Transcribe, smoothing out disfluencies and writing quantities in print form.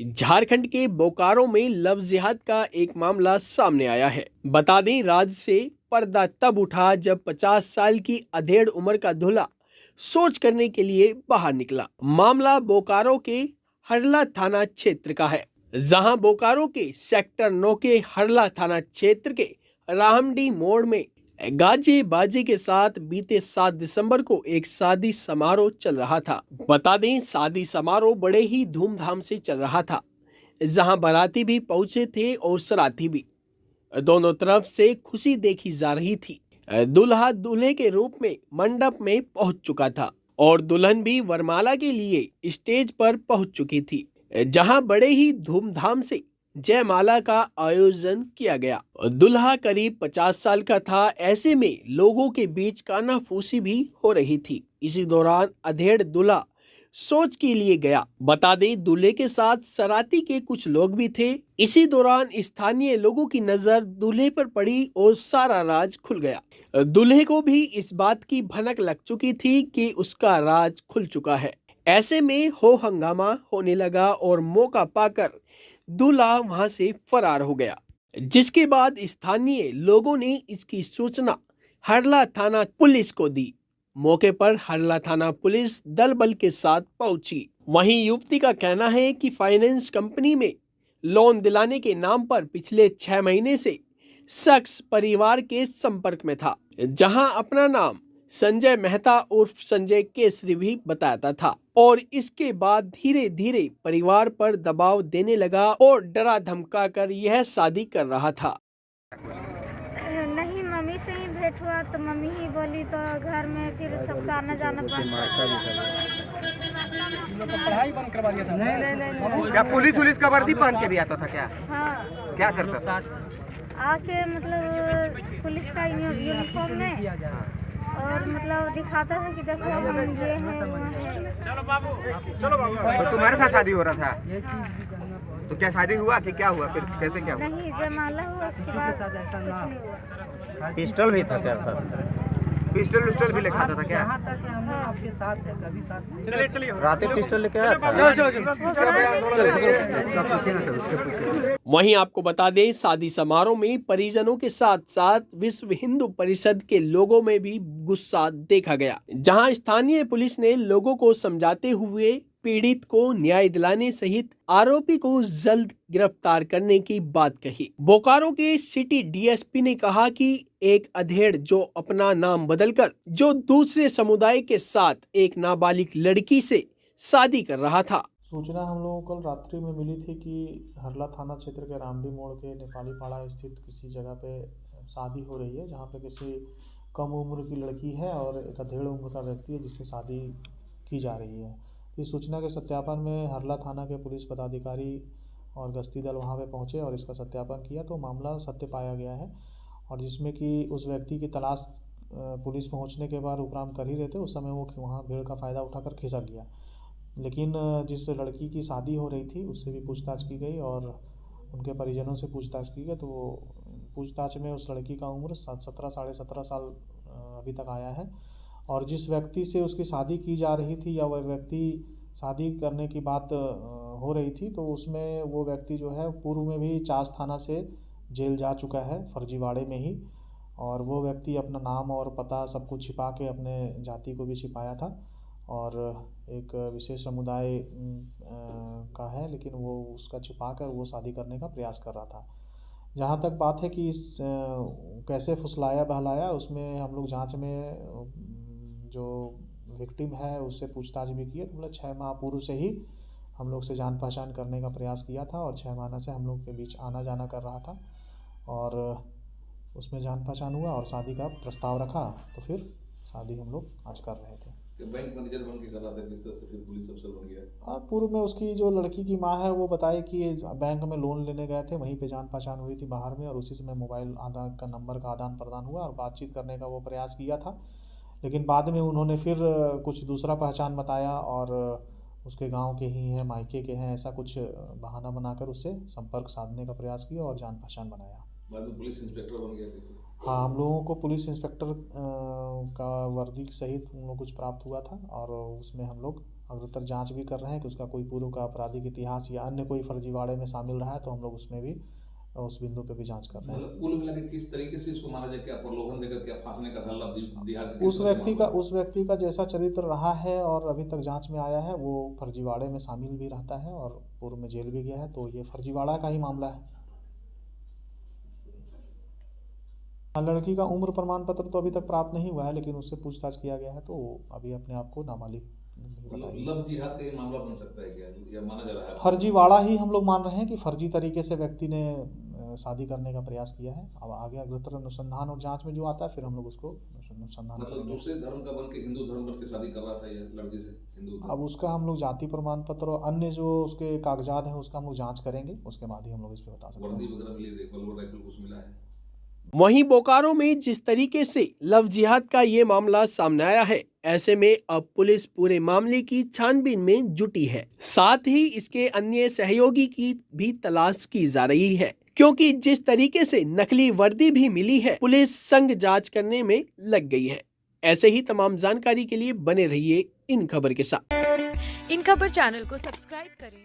झारखंड के बोकारो में लव जिहाद का एक मामला सामने आया है। बता दें, राज्य से पर्दा तब उठा जब 50 साल की अधेड़ उम्र का दूल्हा सोच करने के लिए बाहर निकला। मामला बोकारो के हरला थाना क्षेत्र का है, जहां बोकारो के सेक्टर 9 के हरला थाना क्षेत्र के रामडी मोड़ में गाजे बाजे के साथ बीते 7 दिसंबर को एक शादी समारोह चल रहा था। बता दें, शादी समारोह बड़े ही धूमधाम से चल रहा था, जहां बाराती भी पहुंचे थे और सराती भी। दोनों तरफ से खुशी देखी जा रही थी। दूल्हा दूल्हे के रूप में मंडप में पहुंच चुका था और दुल्हन भी वरमाला के लिए स्टेज पर पहुंच चुकी थी, जहां बड़े ही धूमधाम से जयमाला का आयोजन किया गया। दूल्हा करीब 50 साल का था। ऐसे में लोगों के बीच कानाफूसी भी हो रही थी। इसी दौरान अधेड़ दूल्हा सोच के लिए गया। बता दें, दूल्हे के साथ सराती के कुछ लोग भी थे। इसी दौरान स्थानीय लोगों की नजर दूल्हे पर पड़ी और सारा राज खुल गया। दूल्हे को भी इस बात की भनक लग चुकी थी कि उसका राज खुल चुका है। ऐसे में हो हंगामा होने लगा और मौका पाकर दूल्हा वहां से फरार हो गया, जिसके बाद स्थानीय लोगों ने इसकी सूचना हरला थाना पुलिस को दी। मौके पर हरला थाना पुलिस दल बल के साथ पहुंची। वहीं युवती का कहना है कि फाइनेंस कंपनी में लोन दिलाने के नाम पर पिछले 6 महीने से शख्स परिवार के संपर्क में था, जहां अपना नाम संजय मेहता उर्फ संजय केसरी भी बताता था और इसके बाद धीरे धीरे परिवार पर दबाव देने लगा और डरा धमका कर यह शादी कर रहा था। नहीं, मम्मी से ही भेंट हुआ तो मम्मी ही बोली, तो घर में फिर सबका आना जाना बंद। पढ़ाई बंद करवा दिया था। नहीं, क्या पुलिस का वर्दी पहन के भी आता था क्या? हाँ, क्या करता था? आके मतलब पुलिस का यूनिफॉर्म में और मतलब दिखाता था कि देखो हम ये हैं वो हैं। तो तुम्हारे साथ शादी हो रहा था? तो क्या शादी हुआ कि क्या हुआ? फिर कैसे क्या हुआ? नहीं, जयमाला हुआ, उसके बाद कुछ नहीं हुआ। पिस्टल भी था क्या साथ? पिस्टल विस्टल भी लेकर आता था क्या? यहाँ तक हम लोग आपके साथ है, कभी साथ चलिए रात में पिस्टल लेके आया था। वहीं आपको बता दें, शादी समारोह में परिजनों के साथ साथ विश्व हिंदू परिषद के लोगों में भी गुस्सा देखा गया, जहां स्थानीय पुलिस ने लोगों को समझाते हुए पीड़ित को न्याय दिलाने सहित आरोपी को जल्द गिरफ्तार करने की बात कही। बोकारो के सिटी डीएसपी ने कहा कि एक अधेड़ जो अपना नाम बदलकर जो दूसरे समुदाय के साथ एक नाबालिग लड़की से शादी कर रहा था। सूचना हम लोगों को कल रात्रि में मिली थी कि हरला थाना क्षेत्र के रामडी मोड़ के नेपाली पाड़ा स्थित किसी जगह पे शादी हो रही है, जहाँ पे किसी कम उम्र की लड़की है और एक अधेड़ उम्र का व्यक्ति है जिससे शादी की जा रही है। इस सूचना के सत्यापन में हरला थाना के पुलिस पदाधिकारी और गश्ती दल वहां पे पहुंचे और इसका सत्यापन किया तो मामला सत्य पाया गया है, और जिसमें कि उस व्यक्ति की तलाश पुलिस पहुंचने के बाद उपराम कर ही रहे थे, उस समय वो वहाँ भीड़ का फ़ायदा उठाकर खिसक गया। लेकिन जिस लड़की की शादी हो रही थी उससे भी पूछताछ की गई और उनके परिजनों से पूछताछ की गई, तो पूछताछ में उस लड़की का उम्र 17 साढ़े 17 साल अभी तक आया है, और जिस व्यक्ति से उसकी शादी की जा रही थी या वह व्यक्ति शादी करने की बात हो रही थी, तो उसमें वो व्यक्ति जो है पूर्व में भी चास थाना से जेल जा चुका है फर्जीवाड़े में ही, और वो व्यक्ति अपना नाम और पता सब कुछ छिपा के अपने जाति को भी छिपाया था और एक विशेष समुदाय का है, लेकिन वो उसका छिपा कर वो शादी करने का प्रयास कर रहा था। जहाँ तक बात है कि इस कैसे फुसलाया बहलाया, उसमें हम लोग जांच में जो विक्टिम है उससे पूछताछ भी की है, तो मतलब 6 माह पूर्व से ही हम लोग से जान पहचान करने का प्रयास किया था और 6 महीना से हम लोग के बीच आना जाना कर रहा था और उसमें जान पहचान हुआ और शादी का प्रस्ताव रखा, तो फिर शादी हम लोग आज कर रहे थे। बैंक मैनेजर बन के कर रहा था, किस तरह से फिर पुलिस अफसर बन गया? हाँ, पूर्व में उसकी जो लड़की की माँ है वो बताए कि बैंक में लोन लेने गए थे, वहीं पे जान पहचान हुई थी बाहर में, और उसी समय मोबाइल आधार का नंबर का आदान प्रदान हुआ और बातचीत करने का वो प्रयास किया था, लेकिन बाद में उन्होंने फिर कुछ दूसरा पहचान बताया और उसके गांव के ही हैं, मायके के हैं, ऐसा कुछ बहाना बनाकर उससे संपर्क साधने का प्रयास किया और जान पहचान बनाया। बाद में पुलिस इंस्पेक्टर बन गया। हाँ, हम लोगों को पुलिस इंस्पेक्टर का वर्दी सहित उन लोग कुछ प्राप्त हुआ था और उसमें हम लोग अग्रतर जांच भी कर रहे हैं कि उसका कोई पूर्व का आपराधिक इतिहास या अन्य कोई फर्जीवाड़े में शामिल रहा है, तो हम लोग उसमें भी उस बिंदु पे भी जांच कर रहे हैं। मतलब कुल मिला के किस तरीके से इसको माना जाए, क्या प्रलोभन देकर क्या फांसने का था लव जिहाद के उस व्यक्ति का जैसा चरित्र रहा है और अभी तक जांच में आया है, वो फर्जीवाड़े में शामिल भी रहता है और पूर्व में जेल भी गया है, तो ये फर्जीवाड़ा का ही मामला है। लड़की का उम्र प्रमाण पत्र तो अभी तक प्राप्त नहीं हुआ है, लेकिन उससे पूछताछ किया गया है, तो अभी अपने आप को नाबालिग बताएगी। लव जिहाद का ये मामला बन सकता है क्या, या माना जा रहा है? फर्जीवाड़ा ही हम लोग मान रहे हैं कि फर्जी तरीके से व्यक्ति ने शादी करने का प्रयास किया है। अब आगे अग्रतर अनुसंधान और जांच में जो आता है, फिर हम लोग उसको अनुसंधान मतलब करेंगे। दूसरे धर्म का बन के हिंदू धर्म बन के शादी कर रहा था ये लड़की से हिंदू धर्म। अब उसका हम लोग जाति प्रमाण पत्र और अन्य जो उसके कागजात हैं उसका हम लोग जांच करेंगे, उसके बाद ही हम लोग इस पर बता सकते वर्दी हैं। वगैरह मिली, रिवॉल्वर राइफल कुछ मिला है? वहीं बोकारो में जिस तरीके से लव जिहाद का ये मामला सामने आया है, ऐसे में अब पुलिस पूरे मामले की छानबीन में जुटी है। साथ ही इसके अन्य सहयोगी की भी तलाश की जा रही है, क्योंकि जिस तरीके से नकली वर्दी भी मिली है, पुलिस संग जांच करने में लग गई है। ऐसे ही तमाम जानकारी के लिए बने रहिए इन खबर के साथ। इन खबर चैनल को सब्सक्राइब करें।